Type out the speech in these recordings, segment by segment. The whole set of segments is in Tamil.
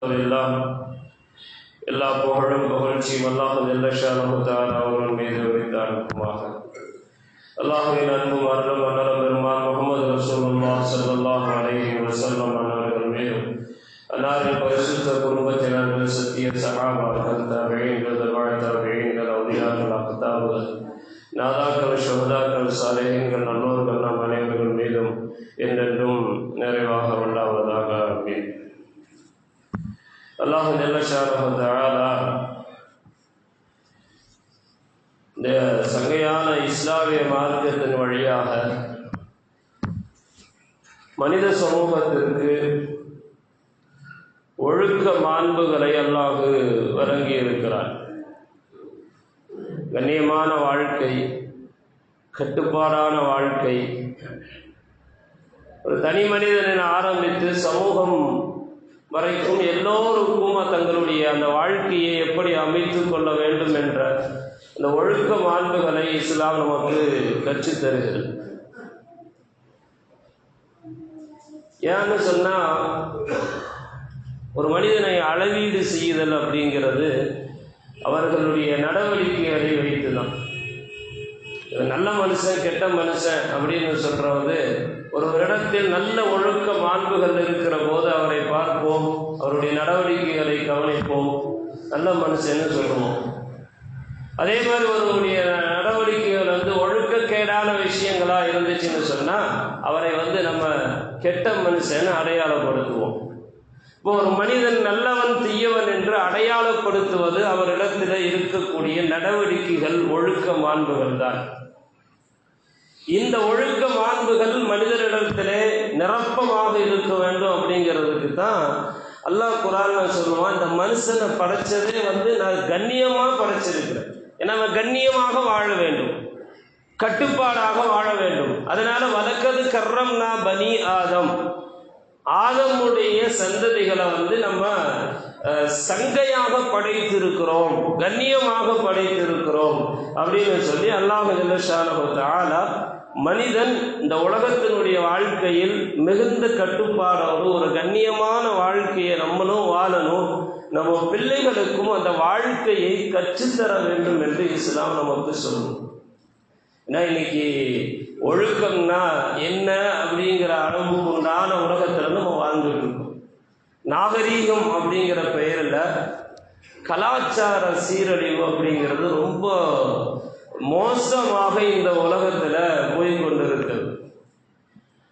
எல்லா புகழும் புகழ்ச்சியும் அல்லாஹ் ஜல்ல ஷானஹு தஆலா அவர்கள் மீது உரித்தாடுமாக. அல்லாஹ்வின் அன்பும் அருளும் அன்னலம் பெருமான் முஹம்மது ரசூலுல்லாஹ் ஸல்லல்லாஹு அலைஹி வஸல்லம் அவர்கள் மீதும் அன்னாரின் பரிசுத்த குடும்பத்தினர்கள், சத்திய சஹாபாக்கள், தாபிஈன்கள், தபஅ அவுலியாக்கள், அக்தாபுகள், நாதாக்கள், ஷுஹதாக்கள், சாலிஹீன்கள், நல்லோர்கள் நம் அனைவர்கள் மீதும் என்றென்றும் நிறைவாக உண்டாவதாக. ஆமீன். அல்லாஹ் ஜல்ல ஷானஹு தஆலா இந்த சங்கையான இஸ்லாமிய மார்க்கத்தின் வழியாக மனித சமூகத்திற்கு ஒழுக்க மாண்புகளை அல்லாஹ் வழங்கி இருக்கிறார். கண்ணியமான வாழ்க்கை, கட்டுப்பாடான வாழ்க்கை, ஒரு தனி மனிதனின் ஆரம்பித்து சமூகம் வரைக்கும் எல்லோருக்கும் தங்களுடைய அந்த வாழ்க்கையை எப்படி அமைத்துக் கொள்ள வேண்டும் என்ற அந்த ஒழுக்க மாண்புகளை இஸ்லாம் நமக்கு கற்றுத் தருகிறது. ஏன்னு சொன்னா, ஒரு மனிதனை அளவீடு செய்யுதல் அப்படிங்கிறது அவர்களுடைய நடவடிக்கைகளை வைத்துதான். நல்ல மனுஷன் கெட்ட மனுஷன் அப்படின்னு சொல்றது, ஒரு இடத்தில் நல்ல ஒழுக்க மாண்புகள் இருக்கிற போது அவரை பார்ப்போம், அவருடைய நடவடிக்கைகளை கவனிப்போம், நல்ல மனுஷன்னு சொல்லுவோம். அதே மாதிரி ஒருவருடைய நடவடிக்கைகள் ஒழுக்கக்கேடான விஷயங்களா இருந்துச்சுன்னு சொன்னா அவரை நம்ம கெட்ட மனுஷன்னு அடையாளப்படுத்துவோம். இப்போ ஒரு மனிதன் நல்லவன் தீயவன் என்று அடையாளப்படுத்துவது அவரிடத்தில் இருக்கக்கூடிய நடவடிக்கைகள், ஒழுக்க மாண்புகள் தான். இந்த ஒழுக்க மாண்புகள் மனிதரிடத்திலே நிரப்பமாக இருக்க வேண்டும் அப்படிங்கிறதுக்கு தான் அல்லாஹ் குர்ஆன்ல சொல்லுவான், இந்த மனுஷனை படைச்சதே நான் கண்ணியமா படைச்சிருக்கிறேன். ஏன்னா அவன் கண்ணியமாக வாழ வேண்டும், கட்டுப்பாடாக வாழ வேண்டும். அதனால வலக்கது கர்ரம்னா பனி ஆதம், ஆதமுடைய சந்ததிகளை நம்ம சங்கையாக படைத்திருக்கிறோம், கண்ணியமாக படைத்திருக்கிறோம் அப்படின்னு சொல்லி அல்லாஹ் ஜல்ல ஷானஹு தஆலா மனிதன் இந்த உலகத்தினுடைய வாழ்க்கையில் மிகுந்த கட்டுப்பாடோடு ஒரு கண்ணியமான வாழ்க்கையை நம்மளும் வாழணும், நம்ம பிள்ளைகளுக்கும் அந்த வாழ்க்கையை கற்றுத்தர வேண்டும் என்று இஸ்லாம் நமக்கு சொல்லும். ஏன்னா இன்னைக்கு ஒழுக்கம்னா என்ன அப்படிங்கிற அளவு உண்டான உலகத்தில் நம்ம வாழ்ந்துட்டு இருக்கோம். நாகரீகம் அப்படிங்கிற பெயரில் கலாச்சார சீரழிவு அப்படிங்கிறது ரொம்ப மோசமாக இந்த உலகத்தில் போய்கொண்டிருக்கிறது.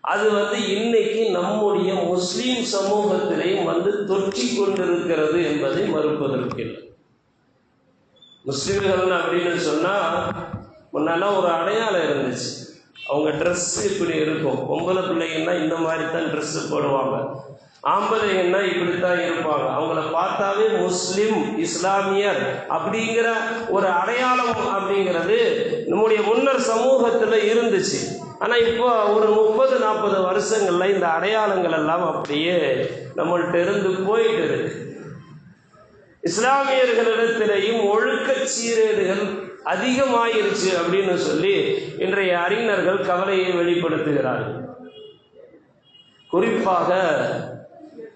அது இன்னைக்கு நம்முடைய முஸ்லீம் சமூகத்திலையும் தொற்றி கொண்டிருக்கிறது என்பதை மறுப்பதற்கு இல்லை. முஸ்லீம்கள் அப்படின்னு சொன்னால் முன்னால ஒரு அடையாளம் இருந்துச்சு. அவங்க ட்ரெஸ் இப்படி இருக்கும். பொம்பளை பிள்ளைங்கன்னா இந்த மாதிரி தான் ட்ரெஸ்ஸு போடுவாங்க, ஆம்பளைங்கன்னா இப்படித்தான் இருப்பாங்க. அவங்கள பார்த்தாவே முஸ்லிம், இஸ்லாமியர் அப்படிங்கிற ஒரு அடையாளம் அப்படிங்கிறது நம்முடைய முன்னர் சமூகத்தில் இருந்துச்சு. ஆனால் இப்போ ஒரு 30-40 வருஷங்கள்ல இந்த அடையாளங்கள் எல்லாம் அப்படியே நம்மள்கிட்ட இருந்து போயிட்டு இருக்கு. இஸ்லாமியர்களிடத்திலேயும் ஒழுக்க சீரேடுகள் அதிகமாயிருச்சு அப்படின்னு சொல்லி இன்றைய அறிஞர்கள் கவலையை வெளிப்படுத்துகிறார்கள். குறிப்பாக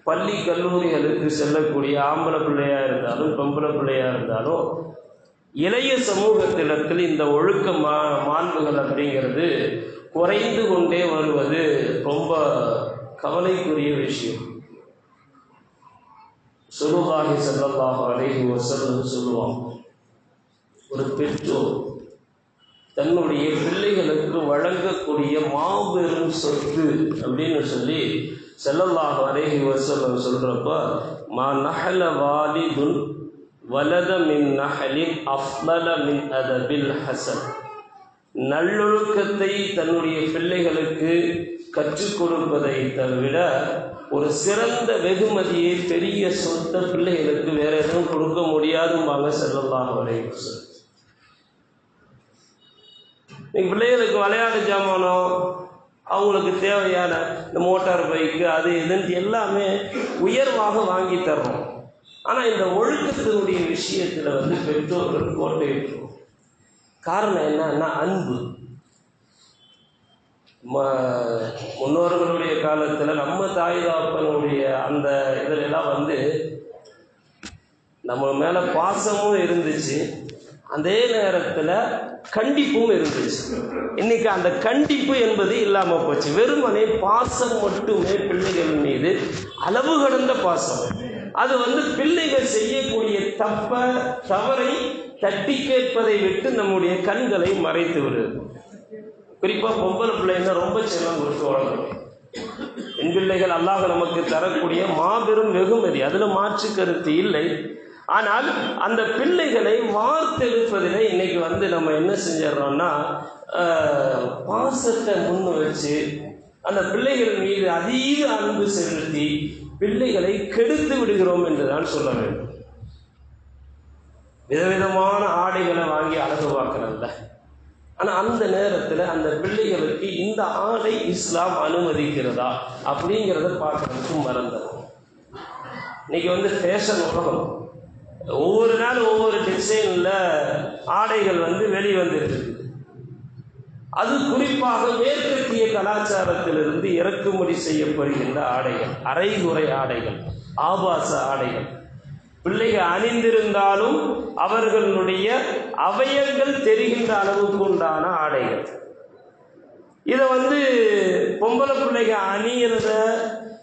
பள்ளி கல்லூரிகளுக்கு செல்லக்கூடிய ஆம்பளை பிள்ளையா இருந்தாலும் பொம்பளை பிள்ளையா இருந்தாலும் இளைய சமூகத்திடத்தில் இந்த ஒழுக்க மாண்புகள் அப்படிங்கிறது குறைந்து கொண்டே வருவது ரொம்ப கவலைக்குரிய விஷயம். ஸல்லல்லாஹு அலைஹி வஸல்லம் சொல்லுவாங்க, ஒரு பெற்றோர் தன்னுடைய பிள்ளைகளுக்கு வழங்கக்கூடிய மாபெரும் சொத்து அப்படின்னு சொல்லி ஸல்லல்லாஹு அலைஹி வஸல்லம் சொல்றப்ப, மா நஹல வாலிதுன் வலத மின் நஹலின் அஃலல மின் அதபில் ஹசன், நல்லொழுக்கத்தை தன்னுடைய பிள்ளைகளுக்கு கற்றுக் கொடுப்பதை தவிர ஒரு சிறந்த வெகுமதியை, பெரிய சொத்தை பிள்ளைகளுக்கு வேற எதுவும் கொடுக்க முடியாதும்பாங்க ஸல்லல்லாஹு அலைஹி வஸல்லம். நீங்கள் பிள்ளைகளுக்கு விளையாட்டு ஜாமானோ, அவங்களுக்கு தேவையான இந்த மோட்டார் பைக்கு, அது இதுன்னு எல்லாமே உயர்வாக வாங்கி தர்றோம். ஆனால் இந்த ஒழுக்கத்தினுடைய விஷயத்தில் பெற்றோர்கள் கோட்டையிட்டுருவோம். காரணம் என்னன்னா அன்பு. முன்னோர்களுடைய காலத்தில் நம்ம தாய் தாப்பனுடைய அந்த இதிலெல்லாம் வந்து நம்ம மேலே பாசமும் இருந்துச்சு, அதே நேரத்தில் கண்டிப்பும் இருந்துச்சு. இன்னைக்கு அந்த கண்டிப்பு என்பது இல்லாமல் போச்சு. வெறுமனே பாசம் மட்டுமே பிள்ளைகள் மீது, அளவு கடந்த பாசம். அது வந்து பிள்ளைகள் செய்யக்கூடிய தவறை தட்டி கேட்பதை விட்டு நம்முடைய கண்களை மறைத்து விடுது. குறிப்பாக பொம்பளை பிள்ளைங்க ரொம்ப செல்லம் கொடுத்து வளர்க்கணும். பெண் பிள்ளைகள் அல்லாஹ் நமக்கு தரக்கூடிய மாபெரும் வெகுமதி, அதில் மாற்று கருத்து இல்லை. ஆனால் அந்த பிள்ளைகளை வார்த்தெடுப்பதில் இன்னைக்கு வந்து நம்ம என்ன செஞ்சிடறோம்னா, பாசத்தை முன்னு வச்சு அந்த பிள்ளைகள் மீது அதிக அன்பு செலுத்தி பிள்ளைகளை கெடுத்து விடுகிறோம் என்றுதான் சொல்ல வேண்டும். விதவிதமான ஆடைகளை வாங்கி அழகு பார்க்கறதில்ல. ஆனால் அந்த நேரத்தில் அந்த பிள்ளைகளுக்கு இந்த ஆடை இஸ்லாம் அனுமதிக்கிறதா அப்படிங்கிறத பார்க்கறதுக்கு மறந்துடும். இன்னைக்கு வந்து ஃபேஷன் உலகம், ஒவ்வொரு நாள் ஒவ்வொரு டிசைனில் ஆடைகள் வந்து வெளிவந்துருக்கு. அது குறிப்பாக மேற்கத்திய கலாச்சாரத்திலிருந்து இறக்குமதி செய்யப்படுகின்ற ஆடைகள், அரைகுறை ஆடைகள், ஆபாச ஆடைகள். பிள்ளைகள் அணிந்திருந்தாலும் அவர்களுடைய அவயங்கள் தெரிகின்ற அளவுக்கு உண்டான ஆடைகள். இதை வந்து பொம்பளை பிள்ளைகள் அணியிறத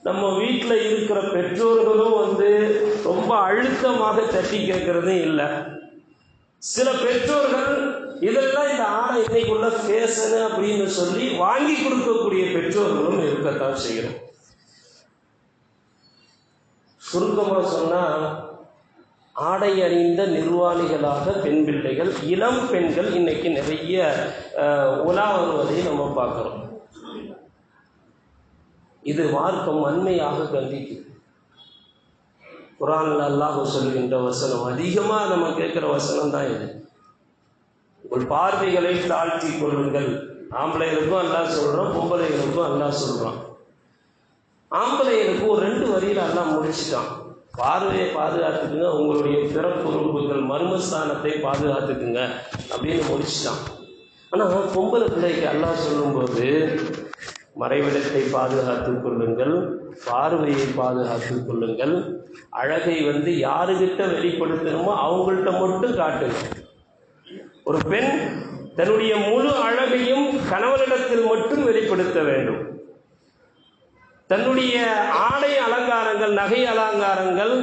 நம்ம வீட்டில் இருக்கிற பெற்றோர்களும் வந்து ரொம்ப அழுத்தமாக தட்டி கேட்கறதும் இல்லை. சில பெற்றோர்கள் இதெல்லாம் இந்த ஆடை இன்னைக்குள்ள ஃபேஷனு அப்படின்னு சொல்லி வாங்கி கொடுக்கக்கூடிய பெற்றோர்களும் இருக்கத்தான் செய்கிறோம். சுருக்கமாக சொன்னால், ஆடை அணிந்த நிர்வாணிகளாக பெண் பிள்ளைகள், இளம் பெண்கள் இன்னைக்கு நிறைய உலா வருவதை நம்ம பார்க்குறோம். இது மார்க்கம் வன்மையாக கண்டிக்குது. குர்ஆன்ல அல்லாஹ் சொல்கின்ற வசனம், அதிகமாக நம்ம கேட்குற வசனம் தான் இது. உங்கள் பார்வைகளை தாழ்த்தி கொள்ளுங்கள். ஆம்பளைகளுக்கும் அல்லாஹ் சொல்கிறோம், பொம்பளைகளுக்கும் அல்லாஹ் சொல்கிறான். ஆம்பளைகளுக்கு ஒரு 2 வரியில் அல்லாஹ் முடிச்சுட்டான். பார்வையை பாதுகாத்துக்குங்க, உங்களுடைய பிறப்புறுப்புகள் மர்மஸ்தானத்தை பாதுகாத்துக்குங்க அப்படின்னு முடிச்சுட்டான். ஆனால் பொம்பளை பிள்ளைக்கு அல்லாஹ் சொல்லும்போது, மறைவிடத்தை பாதுகாத்துக் கொள்ளுங்கள், பார்வையை பாதுகாத்துக் கொள்ளுங்கள், அழகை வந்து யாருக்கிட்ட வெளிப்படுத்தணுமோ அவங்கள்ட்ட மட்டும் காட்டுங்க. ஒரு பெண் தன்னுடைய முழு அழகையும் கணவனிடத்தில் மட்டும் வெளிப்படுத்த வேண்டும். தன்னுடைய ஆடை அலங்காரங்கள், நகை அலங்காரங்கள்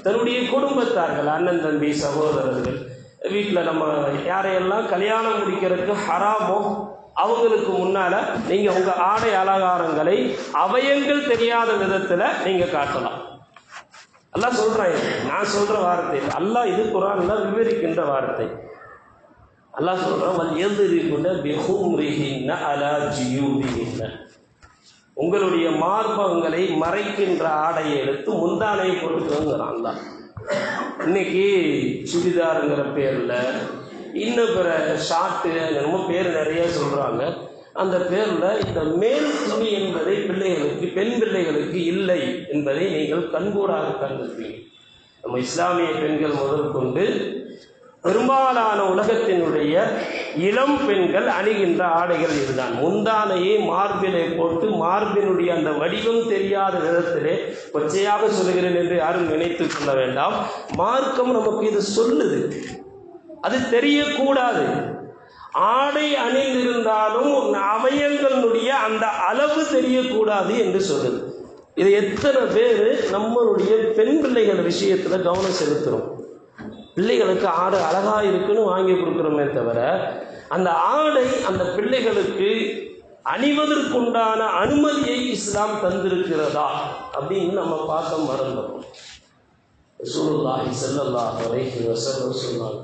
தன்னுடைய குடும்பத்தார்கள், அண்ணன் தம்பி சகோதரர்கள், வீட்டில் நம்ம யாரையெல்லாம் கல்யாணம் முடிக்கிறதுக்கு ஹராமோ அவங்களுக்கு முன்னால் நீங்கள் உங்கள் ஆடை அலங்காரங்களை அவயங்கள் தெரியாத விதத்தில் நீங்கள் காட்டலாம். அல்லாஹ் சொல்கிறாங்க, நான் சொல்கிற வார்த்தை அல்லாஹ், இது குர்ஆன்ல விவரிக்கின்ற வார்த்தை. அல்லாஹ் சொல்கிறான், வல் யத்ரிபுன பிஹும்ரிஹின்ன அலா ஜியூபிஹின்ன, உங்களுடைய மார்பகங்களை மறைக்கின்ற ஆடையை எடுத்து முந்தானையை போட்டுக்கோங்கிறான் அல்லாஹ். இன்னைக்கு சுடிதாருங்கிற பேரில், இன்னும் பிற ஷார்ட்டு என்னமோ பேர் நிறைய சொல்கிறாங்க. அந்த பேரில் இந்த மேல் துணி என்பதை பிள்ளைகளுக்கு, பெண் பிள்ளைகளுக்கு இல்லை என்பதை நீங்கள் கண்கூடாக கண்டிருப்பீங்க. நம்ம இஸ்லாமிய பெண்கள் முதல் கொண்டு பெரும்பாலான உலகத்தினுடைய இளம் பெண்கள் அணிகின்ற ஆடைகள் இதுதான். முந்தானையை மார்பிலை போட்டு மார்பினுடைய அந்த வடிவம் தெரியாத விதத்திலே, கொச்சையாக சொல்லுகிறேன் என்று யாரும் நினைத்து கொள்ள வேண்டாம், மார்க்கம் நமக்கு இது சொல்லுது. அது தெரியக்கூடாது. ஆடை அணிந்திருந்தாலும் அவயங்களுடைய அந்த அளவு தெரியக்கூடாது என்று சொல்லுது. இது எத்தனை பேர் நம்மளுடைய பெண் பிள்ளைகள் விஷயத்தில் கவனம் செலுத்துகிறோம்? பிள்ளைகளுக்கு ஆடை அழகாக இருக்குன்னு வாங்கி கொடுக்குறோமே தவிர, அந்த ஆடை அந்த பிள்ளைகளுக்கு அணிவதற்குண்டான அனுமதியை இஸ்லாம் தந்திருக்கிறதா அப்படின்னு நம்ம பார்க்க மறந்தோம். ரசூலுல்லாஹி ஸல்லல்லாஹு அலைஹி வஸல்லம் சொன்னாங்க,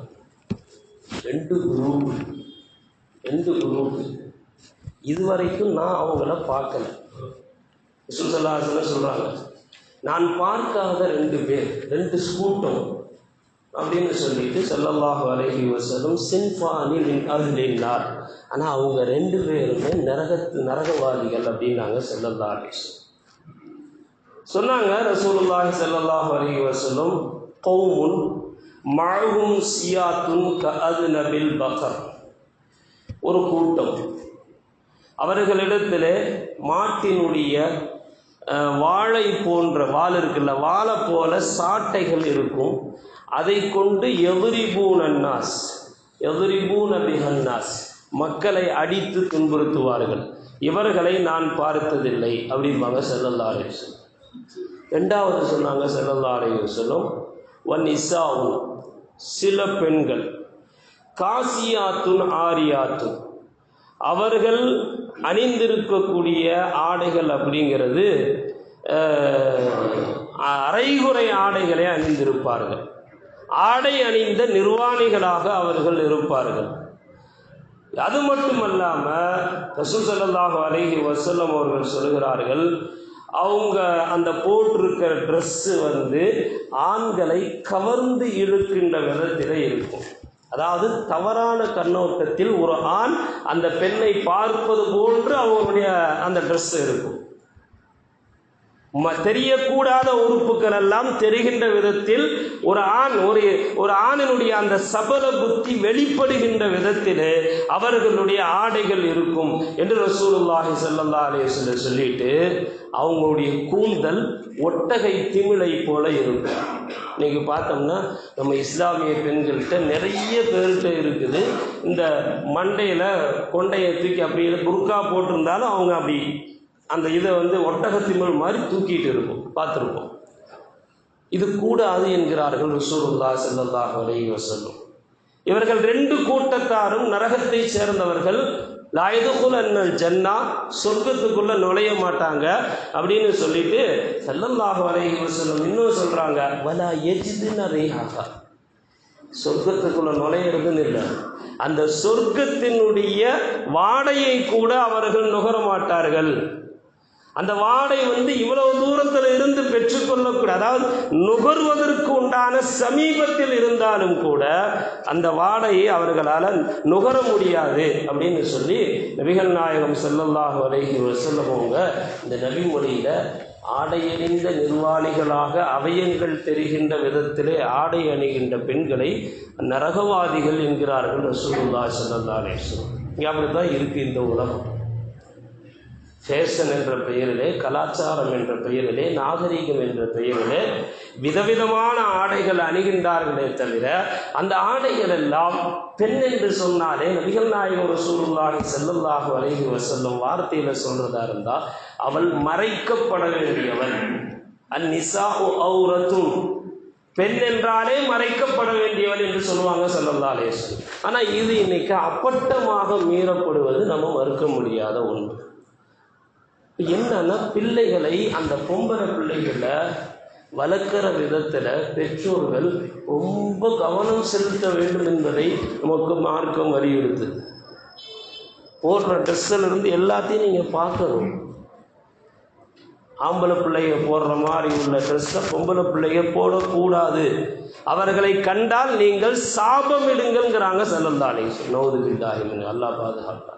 2 குரூப் இதுவரைக்கும் நான் அவங்கள பார்க்கல. ரசூல் ஸல்லல்லாஹு அலைஹி வஸல்லம் சொல்கிறாங்க, நான் பார்க்காத 2 பேர், 2 கூட்டம் அப்படின்னு சொல்லிட்டு ஸல்லல்லாஹு அலைஹி வஸல்லம் சின்ஃபானி மின் அஹ்லின் நார், ஆனால் அவங்க 2 பேருமே நரகவாதிகள் அப்படின்னாங்க ஸல்லல்லாஹு அலைஹி வஸல்லம். சொன்னாங்க ரசூலுல்லாஹி ஸல்லல்லாஹு அலைஹி வஸல்லம், கௌமுன் மஅஹும் சியாத்துன் கஅத்னபில் பகர், ஒரு கூட்டம் அவர்களிடத்தில் மாட்டினுடைய வாழை போன்ற வாள் இருக்குல்ல, வாழை போல சாட்டைகள் இருக்கும். அதை கொண்டு எதிரிபூன் அபிஹன்னாஸ் மக்களை அடித்து துன்புறுத்துவார்கள். இவர்களை நான் பார்த்ததில்லை அப்படிம்பாங்க ஸல்லல்லாஹு அலைஹி வஸல்லம். ரெண்டாவது சொன்னாங்க ஸல்லல்லாஹு அலைஹி வஸல்லம், வன்னிசாவுன் சில பெண்கள், காசியாத்துன் ஆரியாத்துன் அவர்கள் அணிந்திருக்கக்கூடிய ஆடைகள் அப்படிங்கிறது அரைகுறை ஆடைகளை அணிந்திருப்பார்கள். ஆடை அணிந்த நிர்வாணிகளாக அவர்கள் இருப்பார்கள். அது மட்டுமல்லாமல் ரசூல் ஸல்லல்லாஹு அலைஹி வஸல்லம் அவர்கள் சொல்கிறார்கள், அவங்க அந்த போட்டிருக்கிற ட்ரெஸ்ஸு ஆண்களை கவர்ந்து இழுக்கின்ற விதத்தில் இருக்கும். அதாவது தவறான கண்ணோட்டத்தில் ஒரு ஆண் அந்த பெண்ணை பார்ப்பது போன்று அவங்களுடைய அந்த ட்ரெஸ் இருக்கும். தெரியக்கூடாத உறுப்புகள் எல்லாம் தெரிகின்ற விதத்தில் ஒரு ஆணினுடைய அந்த சபல புத்தி வெளிப்படுகின்ற விதத்தில் அவர்களுடைய ஆடைகள் இருக்கும் என்று ரசூலுல்லாஹி ஸல்லல்லாஹு அலைஹி வஸல்லம் சொல்லிட்டு, அவங்களுடைய கூந்தல் ஒட்டகை திமிழை போல இருக்கும். இன்னைக்கு பார்த்தோம்னா நம்ம இஸ்லாமிய பெண்கள்கிட்ட நிறைய பேர்கிட்ட இருக்குது, இந்த மண்டையில் கொண்டையை தூக்கி அப்படியே புர்கா போட்டிருந்தாலும் அவங்க அப்படி அந்த இதை ஒட்டகத்திமிழ் மாதிரி தூக்கிட்டு இருக்கும், பார்த்துருப்போம். இது கூடாது என்கிறார்கள் ரசூலுல்லாஹி ஸல்லல்லாஹு அலைஹி வஸல்லம். இவர்கள் ரெண்டு கூட்டத்தாரும் நரகத்தை சேர்ந்தவர்கள். லா யதுகுலன்னல் ஜன்னா சொர்க்கத்துக்குள்ள நுழைய மாட்டாங்க அப்படின்னு சொல்லிட்டு ஸல்லல்லாஹு அலைஹி வஸல்லம் இன்னும் சொல்றாங்க, வலா யஜிதுன ரீஹா சொர்க்கத்துக்குள்ள நுழையிறதுன்னு இல்லை, அந்த சொர்க்கத்தினுடைய வாடையை கூட அவர்கள் நுகர மாட்டார்கள். அந்த வாடை இவ்வளவு தூரத்தில் இருந்து பெற்றுக்கொள்ளக்கூட, அதாவது நுகர்வதற்கு உண்டான சமீபத்தில் இருந்தாலும் கூட அந்த வாடையை அவர்களால் நுகர முடியாது அப்படின்னு சொல்லி நபிகள் நாயகம் ஸல்லல்லாஹு அலைஹி வஸல்லம் அவங்க இந்த நபிமொழியில் ஆடையணிந்த நிர்வாணிகளாக அவயங்கள் தெரிகின்ற விதத்திலே ஆடை அணிகின்ற பெண்களை நரகவாதிகள் என்கிறார்கள் ரசூலுல்லாஹி ஸல்லல்லாஹு அலைஹி வஸல்லம். இங்கே அப்படித்தான் இருக்குது இந்த உலகம். ஃபேஷன் என்ற பெயரிலே, கலாச்சாரம் என்ற பெயரிலே, நாகரீகம் என்ற பெயரிலே விதவிதமான ஆடைகள் அணிகின்றார்களே தவிர அந்த ஆடைகள் எல்லாம் பெண் என்று சொன்னாலே நபிகள் நாயகம் ரசூலுல்லாஹி ஸல்லல்லாஹு அலைஹி வஸல்லம் வார்த்தையில் சொல்றதா இருந்தால் அவள் மறைக்கப்பட வேண்டியவள். அந்நிசாஉ ஔரத்துன் பெண் என்றாலே மறைக்கப்பட வேண்டியவள் என்று சொல்லுவாங்க ஸல்லல்லாஹு அலைஹி வஸல்லம். ஆனால் இது இன்னைக்கு அப்பட்டமாக மீறப்படுவது நம்ம மறுக்க முடியாத ஒன்று. என்னன்னா பிள்ளைகளை, அந்த பொம்பளை பிள்ளைகளை வளர்க்கிற விதத்தில் பெற்றோர்கள் ரொம்ப கவனம் செலுத்த வேண்டும் என்பதை நமக்கு மார்க்கம் வலியுறுத்துது. போடுற ட்ரெஸ்ஸிலிருந்து எல்லாத்தையும் நீங்கள் பார்க்கணும். ஆம்பளை பிள்ளைங்க போடுற மாதிரி உள்ள ட்ரெஸ்ஸை பொம்பளை பிள்ளைங்க போடக்கூடாது. அவர்களை கண்டால் நீங்கள் சாபமிடுங்கிறாங்க ஸல்லல்லாஹு அலைஹி வஸல்லம். நவுது பில்லாஹி மின், அல்லாஹ் பாதுகாப்பான.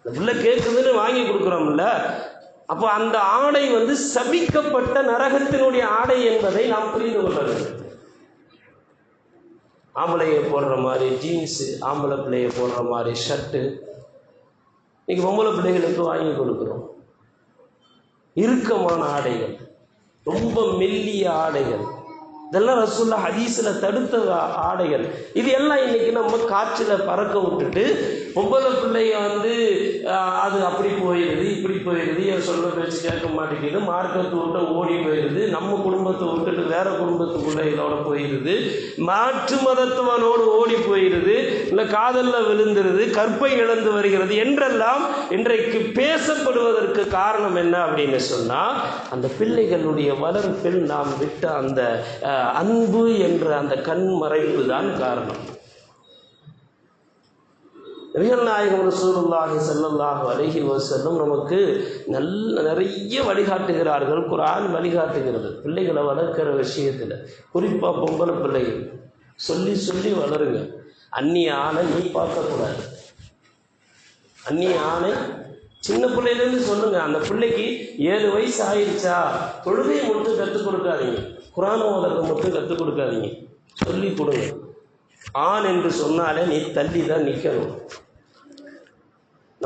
பிள்ளை கேட்குதுன்னு வாங்கி கொடுக்குறோம்ல, அப்போ அந்த ஆடை சபிக்கப்பட்ட நரகத்தினுடைய ஆடை என்பதை நாம் புரிந்து கொள்ள வேண்டும். ஆம்பளையை போடுற மாதிரி ஜீன்ஸு, ஆம்பளை பிள்ளையை போடுற மாதிரி ஷர்ட்டு இன்னைக்கு பொம்பளை பிள்ளைகளுக்கு வாங்கி கொடுக்குறோம். இறுக்கமான ஆடைகள், ரொம்ப மெல்லிய ஆடைகள், இதெல்லாம் ரசூலுல்லாஹ் ஹதீஸில் தடுத்த ஆடைகள். இது எல்லாம் இன்னைக்கு நம்ம காற்றில் பறக்க விட்டுட்டு பொம்பளை பிள்ளைய அது அப்படி போயிடுது, இப்படி போயிடுது, என் சொல்ல பேச்சு கேட்க மாட்டேங்குது, மார்க்கத்தை விட்டு ஓடி போயிடுது, நம்ம குடும்பத்தை விட்டுட்டு வேற குடும்பத்து பிள்ளைகளோட போயிடுது, மாற்று மதத்துவனோடு ஓடி போயிடுது, இல்லை காதலில் விழுந்துருது, கற்பை இழந்து வருகிறது என்றெல்லாம் இன்றைக்கு பேசப்படுவதற்கு காரணம் என்ன அப்படின்னு சொன்னால், அந்த பிள்ளைகளுடைய வளர்ப்பில் நாம் விட்ட அந்த அன்பு என்ற அந்த கண் மறைப்பு தான் காரணம். நபிகள் நாயகம் ரசூலுல்லாஹி ஸல்லல்லாஹு அலைஹி வஸல்லம் நமக்கு நிறைய வழிகாட்டுகிறார்கள். குர்ஆன் வழிகாட்டுகிறது பிள்ளைகளை வளர்க்கிற விஷயத்தில். குறிப்பாக பொம்பளை பிள்ளைகள் சொல்லி சொல்லி வளருங்க. அந்நிய ஆணை நீ பார்க்கக்கூடாது. அந்நிய ஆணை சின்ன பிள்ளையிலேருந்து சொல்லுங்க. அந்த பிள்ளைக்கு 7 வயசு ஆயிடுச்சா, தொழுகையை மட்டும் கற்றுக் கொடுக்காதீங்க, குர்ஆன் ஓதுறதை மட்டும் கற்றுக் கொடுக்காதீங்க, சொல்லி கொடுங்க. ஆண் என்று சொன்னாலே நீ தள்ளி தான் நிற்கணும்.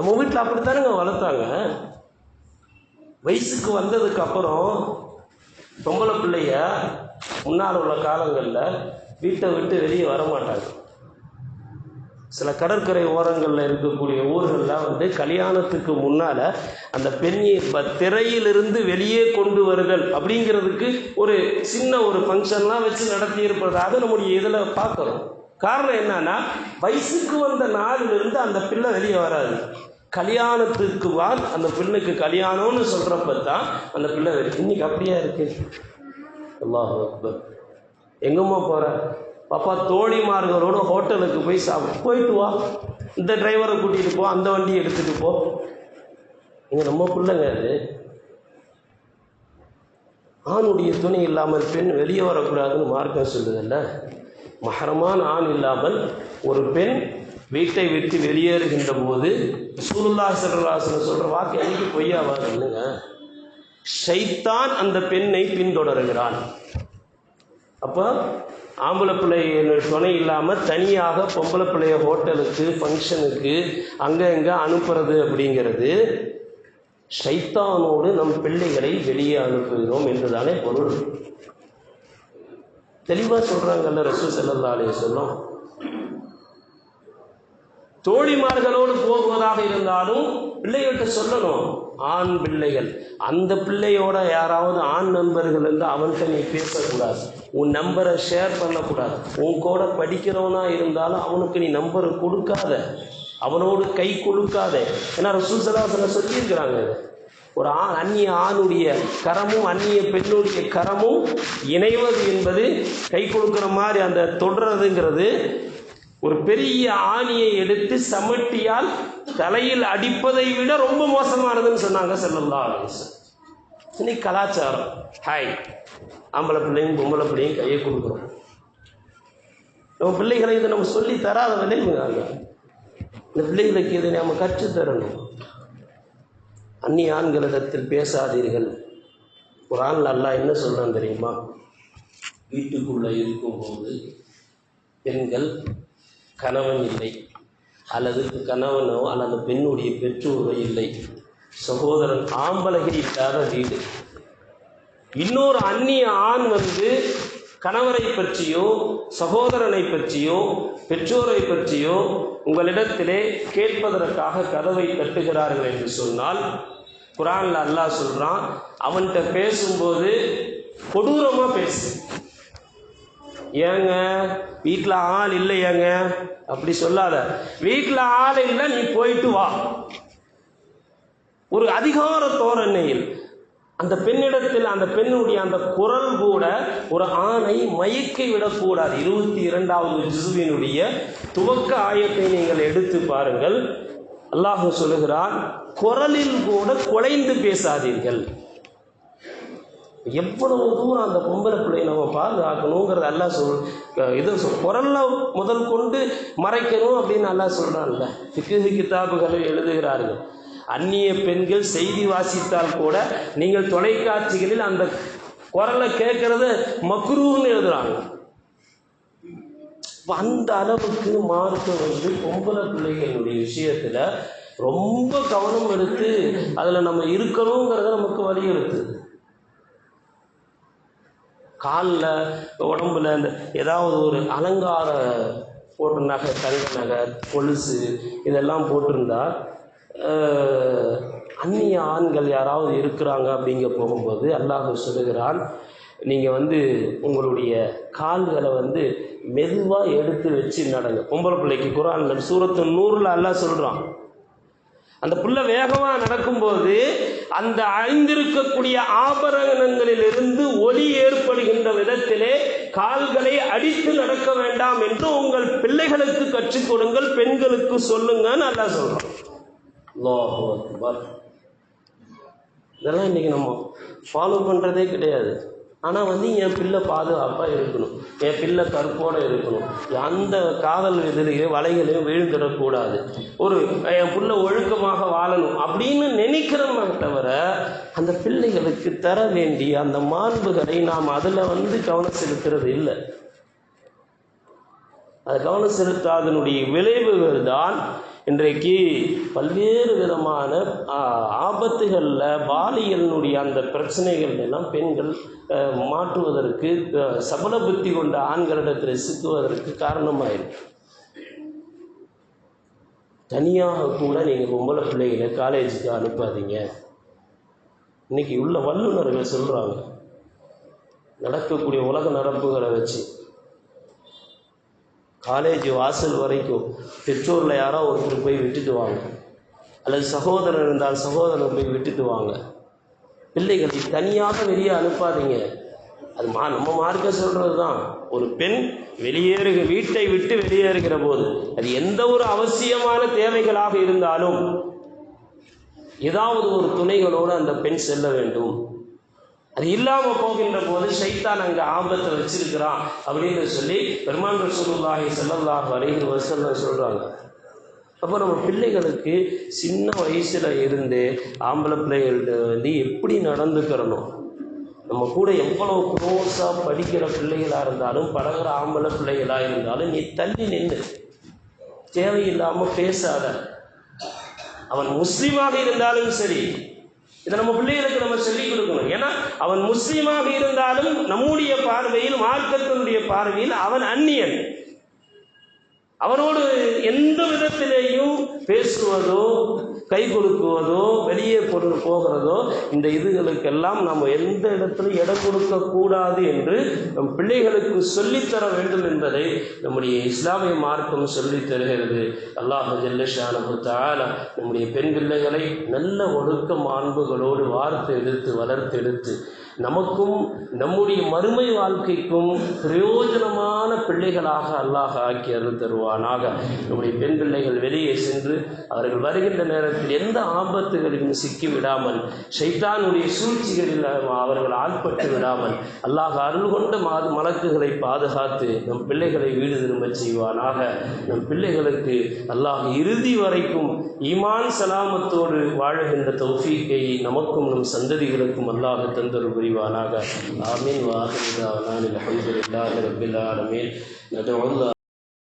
நம்ம வீட்டில் அப்படித்தானுங்க வளர்த்தாங்க. வயசுக்கு வந்ததுக்கு அப்புறம் பொம்பளை பிள்ளைய முன்னால் உள்ள காலங்களில் வீட்டை விட்டு வெளியே வரமாட்டாங்க. சில கடற்கரை ஓரங்களில் இருக்கக்கூடிய ஊர்களில் கல்யாணத்துக்கு முன்னால் அந்த பெண்ணை திரையிலிருந்து வெளியே கொண்டு வருதல் அப்படிங்கிறதுக்கு ஒரு சின்ன ஒரு ஃபங்க்ஷன்லாம் வச்சு நடத்தி இருப்பதாக நம்முடைய இதில் பார்க்குறோம். காரணம் என்னன்னா, வயசுக்கு வந்த நாளிலிருந்து அந்த பிள்ளை வெளியே வராது. கல்யாணத்துக்கு வால் அந்த பெண்ணுக்கு கல்யாணம்னு சொல்கிறப்ப தான் அந்த பிள்ளை இன்னைக்கு அப்படியா இருக்கு. அல்லாஹ் அக்பர். எங்கம்மா போகிற பாப்பா? தோழிமார்களோட ஹோட்டலுக்கு போய் போயிட்டு வா, இந்த டிரைவரை கூட்டிகிட்டு போ, அந்த வண்டியை எடுத்துகிட்டு போ. இங்கே நம்ம பிள்ளைங்க அது. ஆணுடைய துணை இல்லாமல் பெண் வெளியே வரக்கூடாதுன்னு மார்க்கம் சொல்லுதில்ல. மஹரமான ஆண் இல்லாமல் ஒரு பெண் வீட்டை விட்டு வெளியேறுகின்ற போது ரசூலுல்லாஹி ஸல்லல்லாஹு அலைஹி வஸல்லம் சொல்கிற வாக்கு எனக்கு பொய்யாவாது இல்லைங்க. ஷைத்தான் அந்த பெண்ணை பின்தொடர்கிறான். அப்போ ஆம்பளை பிள்ளை துணை இல்லாமல் தனியாக பொம்பளை பிள்ளைய ஹோட்டலுக்கு ஃபங்க்ஷனுக்கு அங்கே இங்கே அனுப்புறது அப்படிங்கிறது ஷைத்தானோடு நம் பிள்ளைகளை வெளியே அனுப்புகிறோம் என்றுதானே பொருள். தெளிவாக சொல்கிறாங்கல்ல ரசூல் ஸல்லல்லாஹு அலைஹி வஸல்லம். தோழிமார்களோடு போகுவதாக இருந்தாலும் பிள்ளைகிட்ட சொல்லணும், ஆண் பிள்ளைகள் அந்த பிள்ளையோட யாராவது ஆண் நண்பர்கள் இருந்தால் அவன்கிட்ட நீ பேசக்கூடாது, உன் நம்பரை ஷேர் பண்ணக்கூடாது. உன் கூட படிக்கிறவனா இருந்தாலும் அவனுக்கு நீ நம்பரை கொடுக்காத, அவனோடு கை கொடுக்காத. ஏன்னா ரசூல் ஸல்லல்லாஹு அலைஹி வஸல்லம் சொல்லியிருக்கிறாங்க, ஒரு அந்நிய ஆணுடைய கரமும் அந்நிய பெண்ணுடைய கரமும் இணைவது என்பது கை கொடுக்குற மாதிரி அந்த தொடுறதுங்கிறது ஒரு பெரிய ஆணியை எடுத்து சமட்டியால் தலையில் அடிப்பதை விட ரொம்ப மோசமானதுன்னு சொன்னாங்க ஸல்லல்லாஹு அலைஹி வஸல்லம். இன்னைக்கு கலாச்சாரம், ஹாய் ஆம்பளை பிள்ளையும் பொம்பளை பிள்ளையும் கையை கொடுக்குறோம். நம்ம பிள்ளைகளை இதை நம்ம சொல்லி தராத விளைவுங்க. இந்த பிள்ளைகளுக்கு இதை நம்ம கற்றுத்தரணும். அந்நிய ஆண்களிடத்தில் பேசாதீர்கள். குர்ஆன்ல அல்லாஹ் என்ன சொல்றான் தெரியுமா? வீட்டுக்குள்ளே இருக்கும்போது பெண்கள் கணவன் இல்லை, அல்லது கணவனோ அல்லது பெண்ணுடைய பெற்றோரோ இல்லை, சகோதரன் ஆம்பளைகள் இல்லாத வீடு. இன்னொரு அந்நிய ஆண் கணவரை பற்றியோ சகோதரனை பற்றியோ பெற்றோரை பற்றியோ உங்களிடத்திலே கேட்பதற்காக கதவை தட்டுகிறார்கள் என்று சொன்னால் குர்ஆன்ல அல்லாஹ் சொல்றான், அவன்கிட்ட பேசும்போது கொடூரமா பேசு. ஏங்க வீட்டில் ஆள் இல்லையாங்க அப்படி சொல்லாத. வீட்டில் ஆள் இல்லை, நீ போயிட்டு வா. ஒரு அதிகார தோரணையில் அந்த பெண்ணிடத்தில் அந்த பெண்ணுடைய அந்த குரல் கூட ஒரு ஆணை மயக்கி விடக்கூடாது. 22வது ஜுஸ்வினுடைய துவக்க ஆயத்தை நீங்கள் எடுத்து பாருங்கள். அல்லாஹ் சொல்லுகிறான், குரலில் கூட குலைந்து பேசாதீர்கள். எவ்வளவு தூரம் அந்த பொம்பளை பிள்ளையை நம்ம பாதுகாக்கணுங்கிறது அல்லாஹ் குரல்ல முதல் கொண்டு மறைக்கணும் அப்படின்னு அல்லாஹ் சொல்றான்ல. ஃபிக்ஹ் கிதாபுகளை எழுதுகிறார்கள், அந்நிய பெண்கள் செய்தி வாசித்தால் கூட நீங்கள் தொலைக்காட்சிகளில் அந்த குரலை கேட்கறது மக்ரூன்னு எழுதுறாங்க. அந்த அளவுக்கு மார்க்கம் பொம்பளை பிள்ளைகளுடைய விஷயத்துல ரொம்ப கவனம் எடுத்து அதுல நம்ம இருக்கணுங்கிறத நமக்கு வலியுறுத்துது. காலில் உடம்புல இந்த ஏதாவது ஒரு அலங்கார போட்டு நகை, தங்க நகை, கொலுசு இதெல்லாம் போட்டிருந்தா அந்நிய ஆண்கள் யாராவது இருக்கிறாங்க அப்படிங்க போகும்போது அல்லாஹ் சொல்லுகிறான், நீங்கள் உங்களுடைய கால்களை மெதுவாக எடுத்து வச்சு நடங்க. பொம்பளை பிள்ளைக்கு குர்ஆன் சூரத்து நூறில் அல்லாஹ் சொல்கிறான், அந்த புள்ள வேகமாக நடக்கும்போது அந்த அணிந்திருக்கக்கூடிய ஆபரணங்களிலிருந்து ஒலி ஏற்படுகின்ற விதத்திலே கால்களை அடித்து நடக்க வேண்டாம் என்று உங்கள் பிள்ளைகளுக்கு கற்றுக் கொடுங்கள், பெண்களுக்கு சொல்லுங்கன்னு அல்லாஹ் சொல்றான். அல்லாஹு அக்பர். இதெல்லாம் இன்னைக்கு நம்ம ஃபாலோ பண்ணுறதே கிடையாது. ஆனால் என் பிள்ளை பாதுகாப்பாக இருக்கணும், என் பிள்ளை கற்போடு இருக்கணும், அந்த காதல் எதிரையும் வலைகளையும் விழுந்துடக்கூடாது, என் பிள்ளை ஒழுக்கமாக வாழணும் அப்படின்னு நினைக்கிறோமே தவிர அந்த பிள்ளைகளுக்கு தர வேண்டிய அந்த மாண்புகளை நாம் அதில் கவனம் செலுத்துறது இல்லை. அது கவனம் செலுத்தாதனுடைய விளைவுகள் தான் இன்றைக்கு பல்வேறு விதமான ஆபத்துகளில் பாலியலினுடைய அந்த பிரச்சனைகள் எல்லாம் பெண்கள் மாற்றுவதற்கு சபல புத்தி கொண்ட ஆண்களிடத்தில் சிக்குவதற்கு காரணமாயிருக்கு. தனியாக கூட நீங்கள் பொம்பளை பிள்ளைகளை காலேஜுக்கு அனுப்பாதீங்க. இன்றைக்கி உள்ள வல்லுநர்கள் சொல்கிறாங்க, நடக்கக்கூடிய உலக நடப்புகளை வச்சு காலேஜ் வாசல் வரைக்கும் பெற்றோரில் யாரோ ஒருத்தர் போய் விட்டுட்டு வாங்க, அல்லது சகோதரன் இருந்தால் சகோதரன் போய் விட்டுட்டு வாங்க. பிள்ளைகளை தனியாக வெளியே அனுப்பாதீங்க. அது நம்ம மார்க்க சொல்கிறது தான். ஒரு பெண் வீட்டை விட்டு வெளியேறுகிற போது அது எந்த ஒரு அவசியமான தேவைகளாக இருந்தாலும் ஏதாவது ஒரு துணைகளோடு அந்த பெண் செல்ல வேண்டும். அது இல்லாமல் போகின்ற போது ஷைத்தான் அங்கே ஆபத்தை வச்சிருக்கிறான் அப்படின்னு சொல்லி பெருமான் ரசூலுல்லாஹி ஸல்லல்லாஹு அலைஹி வஸல்லம் சொல்கிறாங்க. அப்போ நம்ம பிள்ளைகளுக்கு சின்ன வயசில் இருந்து ஆம்பளை பிள்ளைகள்கிட்ட எப்படி நடந்துக்கிறணும், நம்ம கூட எவ்வளோ க்ளோஸாக படிக்கிற பிள்ளைகளாக இருந்தாலும் பழகிற ஆம்பளை பிள்ளைகளாக இருந்தாலும் நீ தள்ளி நின்று தேவையில்லாமல் பேசாத. அவன் முஸ்லீமாக இருந்தாலும் சரி, இதை நம்ம பிள்ளைகளுக்கு நம்ம சொல்லிக் கொடுக்கணும். ஏன்னா அவன் முஸ்லீமாக இருந்தாலும் நம்முடைய பார்வையில், மார்க்கத்தினுடைய பார்வையில் அவன் அந்நியன். அவனோடு எந்த விதத்திலேயும் பேசுவதோ கை கொடுக்குவதோ வெளியே போகிறதோ இந்த இதுகளுக்கெல்லாம் நம்ம எந்த இடத்திலும் இடம் கொடுக்கக்கூடாது என்று நம் பிள்ளைகளுக்கு சொல்லித்தர வேண்டும் என்பதை நம்முடைய இஸ்லாமிய மார்க்கம் சொல்லித் தருகிறது. அல்லாஹ் ஜல்ல ஷானஹு தஆலா நம்முடைய பெண் பிள்ளைகளை நல்ல ஒழுக்க மாண்புகளோடு வளர்த்தெடுத்து நமக்கும் நம்முடைய மறுமை வாழ்க்கைக்கும் பிரயோஜனமான பிள்ளைகளாக அல்லாஹ் ஆக்கி அருள் தருவானாக. நம்முடைய பெண் பிள்ளைகள் வெளியே சென்று அவர்கள் வருகின்ற நேரத்தில் எந்த ஆபத்துகளிலும் சிக்கிவிடாமல், ஷைத்தானுடைய சூழ்ச்சிகளில் அவர்கள் ஆட்பட்டு விடாமல் அல்லாஹ் அருள் கொண்ட மலக்குகளை பாதுகாத்து நம் பிள்ளைகளை வீடு திரும்ப செய்வானாக. நம் பிள்ளைகளுக்கு அல்லாஹ் இறுதி வரைக்கும் ஈமான் சலாமத்தோடு வாழுகின்ற தௌஃபீக்கை நமக்கும் நம் சந்ததிகளுக்கும் அல்லாஹ் தந்தருள் புரிவானாக. ஆமீன். வாஹிரு தஅவானா அல்ஹம்துலில்லாஹி ரப்பில் ஆலமீன்.